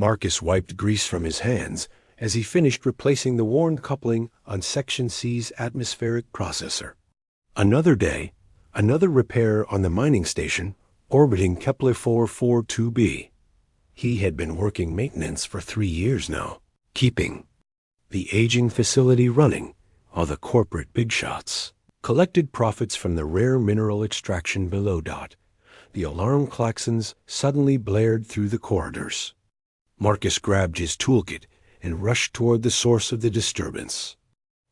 Marcus wiped grease from his hands as he finished replacing the worn coupling on Section C's atmospheric processor. Another day, another repair on the mining station orbiting Kepler 442b. He had been working maintenance for 3 years now, keeping the aging facility running while the corporate big shots collected profits from the rare mineral extraction below dot. The alarm klaxons suddenly blared through the corridors. Marcus grabbed his toolkit and rushed toward the source of the disturbance.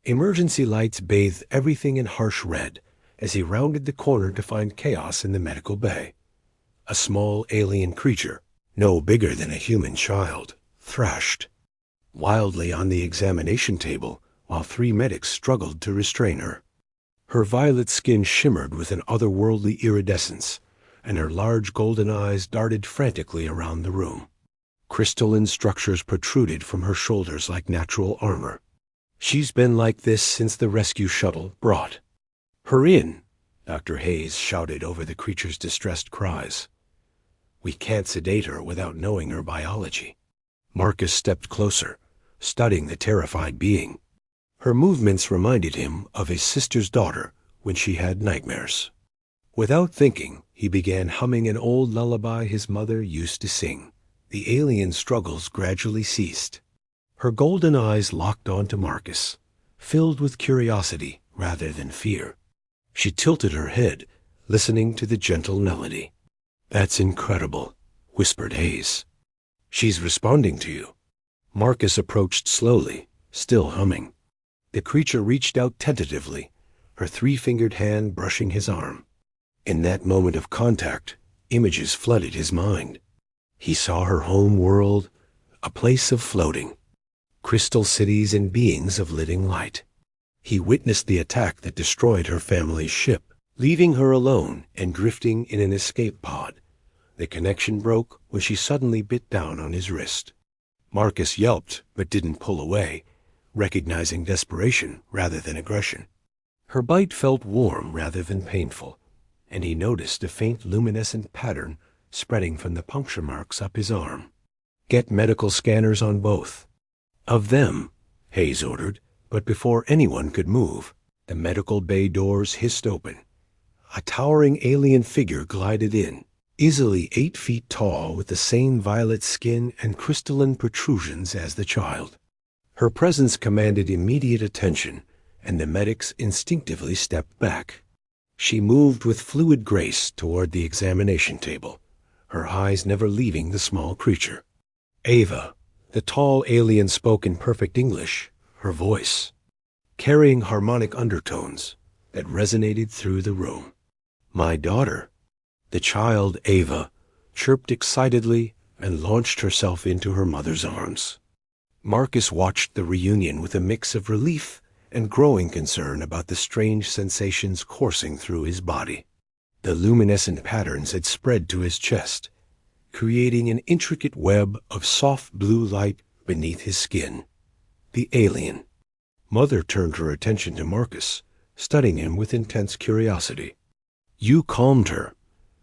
Emergency lights bathed everything in harsh red as he rounded the corner to find chaos in the medical bay. A small alien creature, no bigger than a human child, thrashed wildly on the examination table while 3 medics struggled to restrain her. Her violet skin shimmered with an otherworldly iridescence, and her large golden eyes darted frantically around the room. Crystalline structures protruded from her shoulders like natural armor. "She's been like this since the rescue shuttle brought her in," Dr. Hayes shouted over the creature's distressed cries. "We can't sedate her without knowing her biology." Marcus stepped closer, studying the terrified being. Her movements reminded him of his sister's daughter when she had nightmares. Without thinking, he began humming an old lullaby his mother used to sing. The alien struggles gradually ceased. Her golden eyes locked onto Marcus, filled with curiosity rather than fear. She tilted her head, listening to the gentle melody. "That's incredible," whispered Hayes. "She's responding to you." Marcus approached slowly, still humming. The creature reached out tentatively, her 3-fingered hand brushing his arm. In that moment of contact, images flooded his mind. He saw her home world, a place of floating, crystal cities and beings of living light. He witnessed the attack that destroyed her family's ship, leaving her alone and drifting in an escape pod. The connection broke when she suddenly bit down on his wrist. Marcus yelped but didn't pull away, recognizing desperation rather than aggression. Her bite felt warm rather than painful, and he noticed a faint luminescent pattern spreading from the puncture marks up his arm. "Get medical scanners on both of them," Hayes ordered, but before anyone could move, the medical bay doors hissed open. A towering alien figure glided in, easily 8 feet tall with the same violet skin and crystalline protrusions as the child. Her presence commanded immediate attention, and the medics instinctively stepped back. She moved with fluid grace toward the examination table, her eyes never leaving the small creature. Ava, the tall alien, spoke in perfect English, her voice carrying harmonic undertones that resonated through the room. "My daughter." The child, Ava, chirped excitedly and launched herself into her mother's arms. Marcus watched the reunion with a mix of relief and growing concern about the strange sensations coursing through his body. The luminescent patterns had spread to his chest, creating an intricate web of soft blue light beneath his skin. The alien. Mother turned her attention to Marcus, studying him with intense curiosity. "You calmed her,"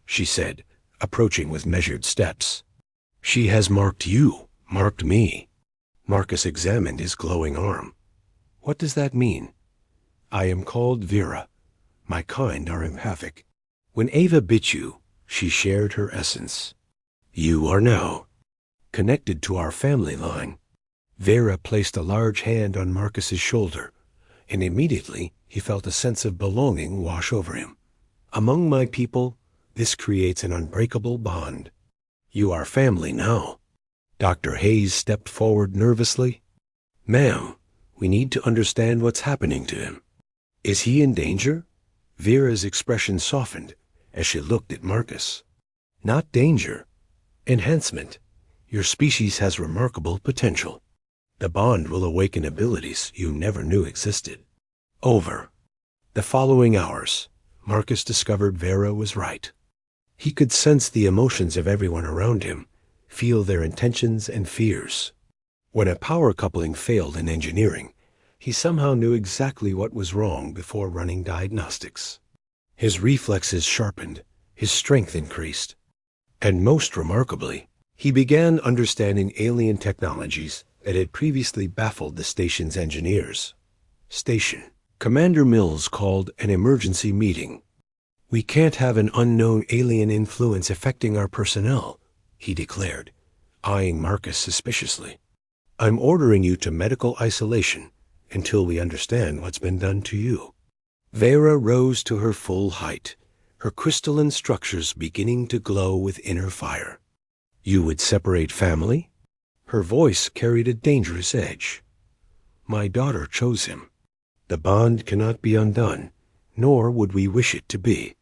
she said, approaching with measured steps. "She has marked you, marked me." Marcus examined his glowing arm. "What does that mean?" "I am called Vera. My kind are empathic. When Ava bit you, she shared her essence. You are now connected to our family line." Vera placed a large hand on Marcus's shoulder, and immediately he felt a sense of belonging wash over him. "Among my people, this creates an unbreakable bond. You are family now." Dr. Hayes stepped forward nervously. "Ma'am, we need to understand what's happening to him. Is he in danger?" Vera's expression softened as she looked at Marcus. "Not danger. Enhancement. Your species has remarkable potential. The bond will awaken abilities you never knew existed." Over the following hours, Marcus discovered Vera was right. He could sense the emotions of everyone around him, feel their intentions and fears. When a power coupling failed in engineering, he somehow knew exactly what was wrong before running diagnostics. His reflexes sharpened, his strength increased, and most remarkably, He began understanding alien technologies that had previously baffled the station's engineers. Station. Commander Mills called an emergency meeting. "We can't have an unknown alien influence affecting our personnel," he declared, eyeing Marcus suspiciously. "I'm ordering you to medical isolation until we understand what's been done to you." Vera rose to her full height, her crystalline structures beginning to glow with inner fire. "You would separate family?" Her voice carried a dangerous edge. "My daughter chose him. The bond cannot be undone, nor would we wish it to be."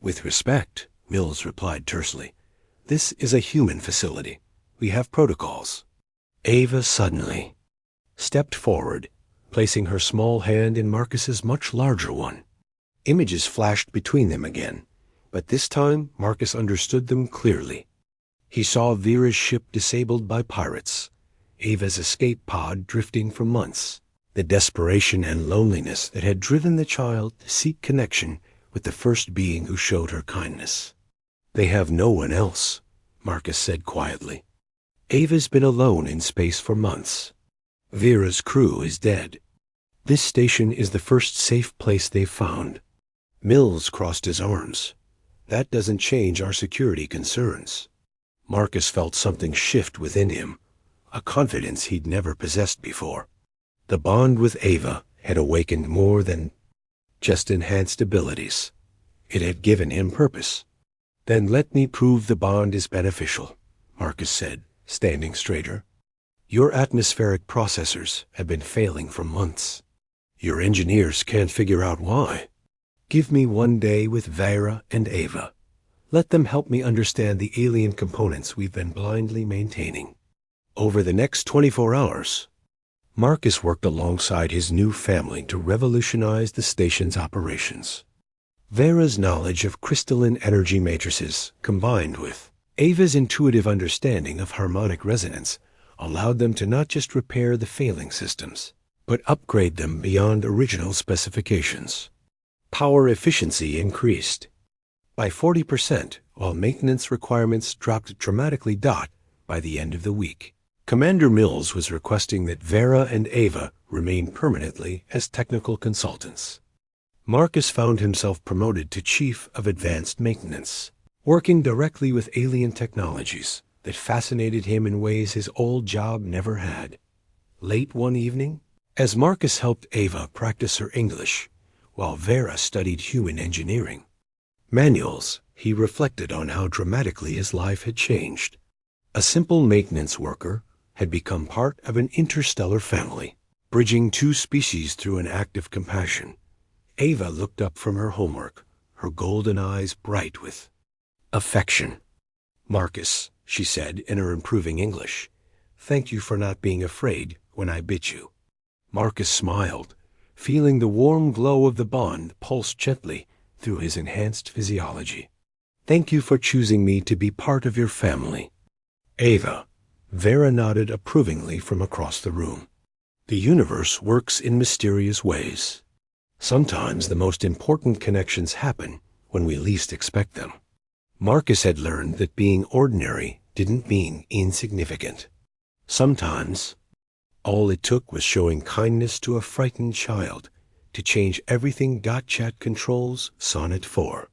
"With respect," Mills replied tersely, "this is a human facility. We have protocols." Ava suddenly stepped forward, placing her small hand in Marcus's much larger one. Images flashed between them again, but this time Marcus understood them clearly. He saw Vera's ship disabled by pirates, Ava's escape pod drifting for months, the desperation and loneliness that had driven the child to seek connection with the first being who showed her kindness. "They have no one else," Marcus said quietly. "Ava's been alone in space for months. Vera's crew is dead. This station is the first safe place they've found." Mills crossed his arms. "That doesn't change our security concerns." Marcus felt something shift within him, a confidence he'd never possessed before. The bond with Ava had awakened more than just enhanced abilities. It had given him purpose. "Then let me prove the bond is beneficial," Marcus said, standing straighter. "Your atmospheric processors have been failing for months. Your engineers can't figure out why. Give me one day with Vera and Ava. Let them help me understand the alien components we've been blindly maintaining." Over the next 24 hours, Marcus worked alongside his new family to revolutionize the station's operations. Vera's knowledge of crystalline energy matrices, combined with Ava's intuitive understanding of harmonic resonance, allowed them to not just repair the failing systems, but upgrade them beyond original specifications. Power efficiency increased by 40%, while maintenance requirements dropped dramatically by the end of the week. Commander Mills was requesting that Vera and Ava remain permanently as technical consultants. Marcus found himself promoted to Chief of Advanced Maintenance, working directly with alien technologies that fascinated him in ways his old job never had. Late one evening, as Marcus helped Ava practice her English, while Vera studied human engineering manuals, he reflected on how dramatically his life had changed. A simple maintenance worker had become part of an interstellar family, bridging two species through an act of compassion. Ava looked up from her homework, her golden eyes bright with affection. "Marcus," she said in her improving English, "thank you for not being afraid when I bit you." Marcus smiled, feeling the warm glow of the bond pulse gently through his enhanced physiology. "Thank you for choosing me to be part of your family." "Ava," Vera nodded approvingly from across the room. "The universe works in mysterious ways. Sometimes the most important connections happen when we least expect them." Marcus had learned that being ordinary didn't mean insignificant. Sometimes all it took was showing kindness to a frightened child to change everything Chat Controls Sonnet 4.